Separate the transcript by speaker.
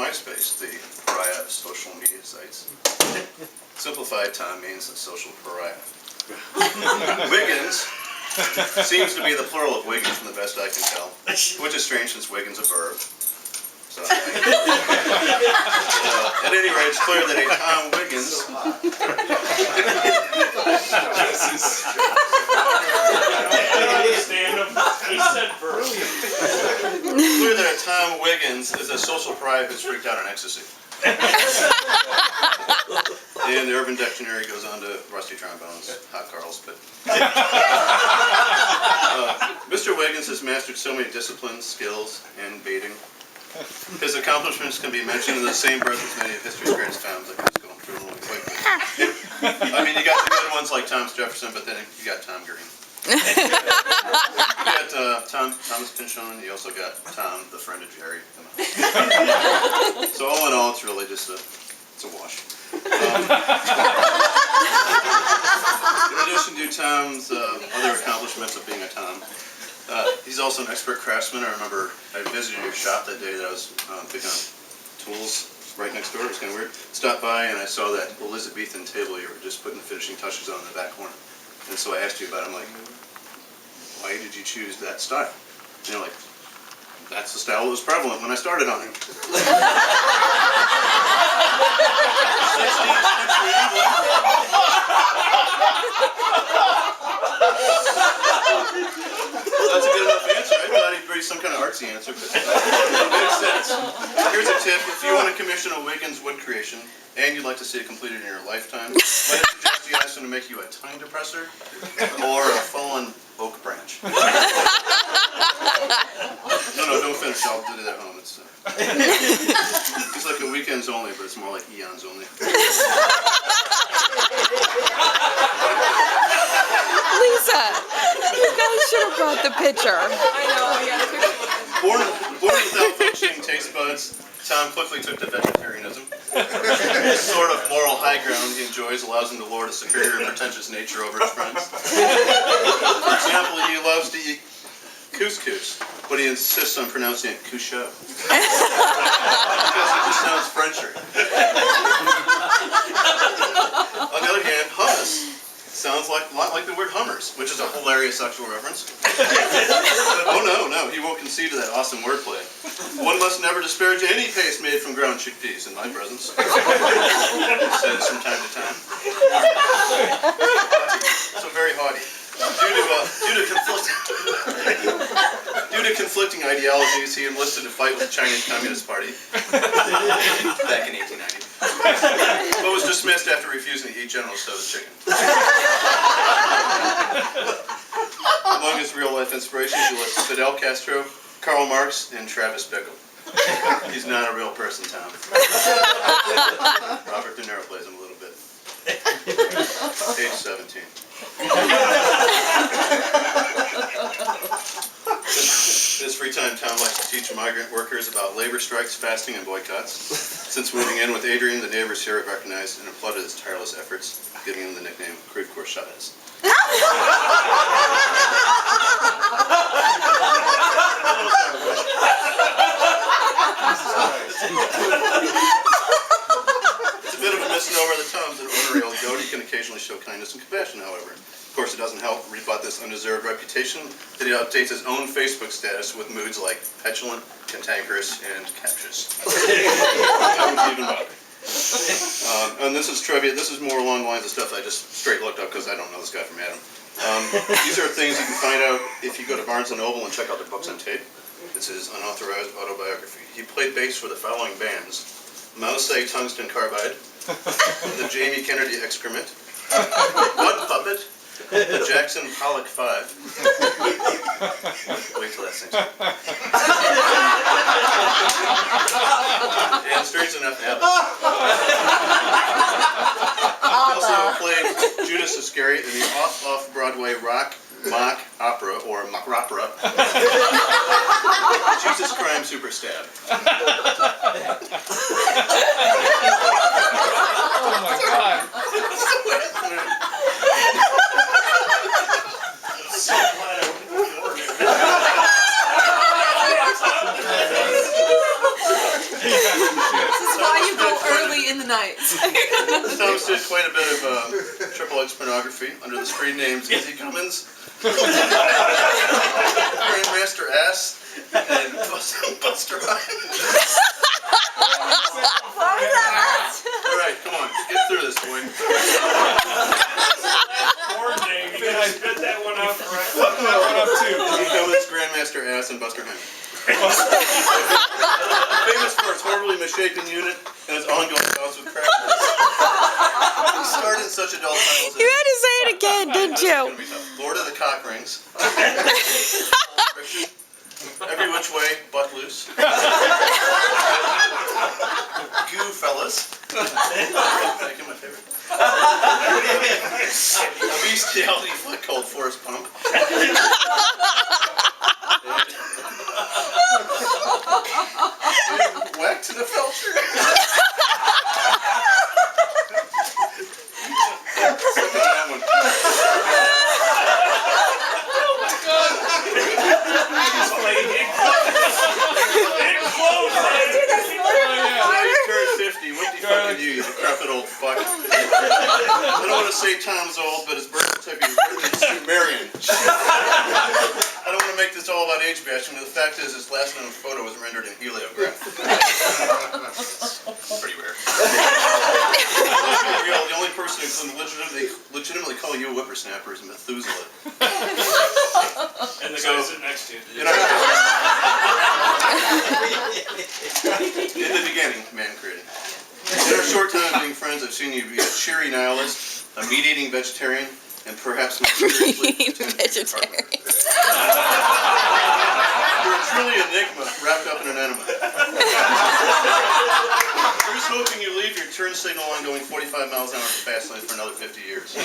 Speaker 1: MySpace, the pariah of social media sites. Simplified, Tom means a social pariah. Wiggins seems to be the plural of Wiggins, from the best I can tell, which is strange since Wiggins a verb. So, at any rate, it's clear that a Tom Wiggins clear that a Tom Wiggins is a social pariah who's freaked out on ecstasy. And the Urban Dictionary goes on to rusty trombones, hot Carls, but Mr. Wiggins has mastered so many disciplines, skills, and baiting. His accomplishments can be mentioned in the same breath as many of history's greatest Toms, like I was going through really quickly. I mean, you got the good ones like Thomas Jefferson, but then you got Tom Green. You got Thomas Pynchon, you also got Tom, the friend of Jerry. So all in all, it's really just it's a wash. In addition to Tom's other accomplishments of being a Tom, he's also an expert craftsman. I remember I visited your shop that day that I was picking up tools right next door. It was kind of weird. Stopped by and I saw that Elizabethan table you were just putting the finishing touches on in the back corner. And so I asked you about it. I'm like, why did you choose that style? And you're like, that's the style that was prevalent when I started on it. 16th century England. That's a good enough answer. I thought he'd bring some kind of artsy answer, but it makes sense. Here's a tip. If you want to commission a Wiggins wood creation, and you'd like to see it completed in your lifetime, I suggest you ask him to make you a time depressor or a fallen oak branch. No, don't finish. I'll do that at home. It's like a weekends only, but it's more like eons only.
Speaker 2: Lisa, you guys should have brought the picture.
Speaker 3: I know, yeah.
Speaker 1: Born without functioning taste buds, Tom quickly took to vegetarianism. The sort of moral high ground he enjoys allows him to lord a superior and pretentious nature over his friends. For example, he loves to eat couscous, but he insists on pronouncing it couchot. Because it just sounds Frencher. On the other hand, hummus sounds a lot like the word hummers, which is a hilarious sexual reference. Oh no, he won't concede to that awesome wordplay. One must never disparage any paste made from ground chickpeas in my presence. Says from time to time. So very haughty. Due to conflicting ideologies, he enlisted to fight with the Chinese Communist Party back in 1890, but was dismissed after refusing to eat General Tso's chicken. Among his real-life inspirations, he lists Fidel Castro, Karl Marx, and Travis Bickle. He's not a real person, Tom. Robert De Niro plays him a little bit. Age 17. His free time, Tom likes to teach migrant workers about labor strikes, fasting, and boycotts. Since moving in with Adrian, the neighbors here have recognized and applauded his tireless efforts, giving him the nickname Creve Courgettes. It's a bit of a misnomer that Tom's an ornery old goat. He can occasionally show kindness and compassion, however. Of course, it doesn't help rebut this undeserved reputation that he updates his own Facebook status with moods like petulant, cantankerous, and captious. I wouldn't even bother. And this is trivia. This is more along the lines of stuff I just straight looked up because I don't know this guy from Adam. These are things you can find out if you go to Barnes & Noble and check out their books on tape. It's his unauthorized autobiography. He played bass for the following bands: Mousei Tungsten Carbide, the Jamie Kennedy Excrement, Mud Puppet, the Jackson Pollock 5. Wait till that sings. And strange enough, Abba. He also played Judas Iscariot in the off-Broadway rock mock opera, or mock opera, Jesus Crime Super Stab.
Speaker 4: Oh my God.
Speaker 5: So glad I wouldn't be working.
Speaker 4: He got
Speaker 2: the night.
Speaker 1: Thomas did quite a bit of XXX pornography under the screen names Izzy Cummins, Grandmaster Ass, and Buster Rhymes. Alright, come on, get through this, boy.
Speaker 5: Porn name, you gotta spit that one out right.
Speaker 3: Fuck that one up too.
Speaker 1: Izzy Cummins, Grandmaster Ass, and Buster Rhymes. Famous for its horribly misshapen unit and its ongoing bouts with crackers. He starred in such adult titles
Speaker 2: You had to say it again, didn't
Speaker 1: This is
Speaker 2: you?
Speaker 1: gonna be tough. Lord of the Cock Rings. Every Which Way, Butt Loose. Goo Fellas. Thank you, my favorite. A bestiality foot called Forest Pump. Whacked in the Felcher. That one.
Speaker 5: Just playing it. It closed.
Speaker 1: Now you turned 50. What the fuck are you decrepit old fuck? I don't want to say Tom's old, but his birth certificate is written in Sumerian. I don't want to make this all about age bashing, but the fact is his last known photo was rendered in heliograph. Pretty rare. Let's be real, the only person who can legitimately call you a whippersnapper is Methuselah.
Speaker 5: And the guy sitting next to you.
Speaker 1: In the beginning, man created. In our short time of being friends, I've seen you be a cheery nihilist, a meat-eating vegetarian, and perhaps mysteriously
Speaker 2: Vegetarian.
Speaker 1: You're a truly enigma wrapped up in an enema. Here's hoping you leave your turn signal on going 45 miles an hour at the fast lane for another 50 years.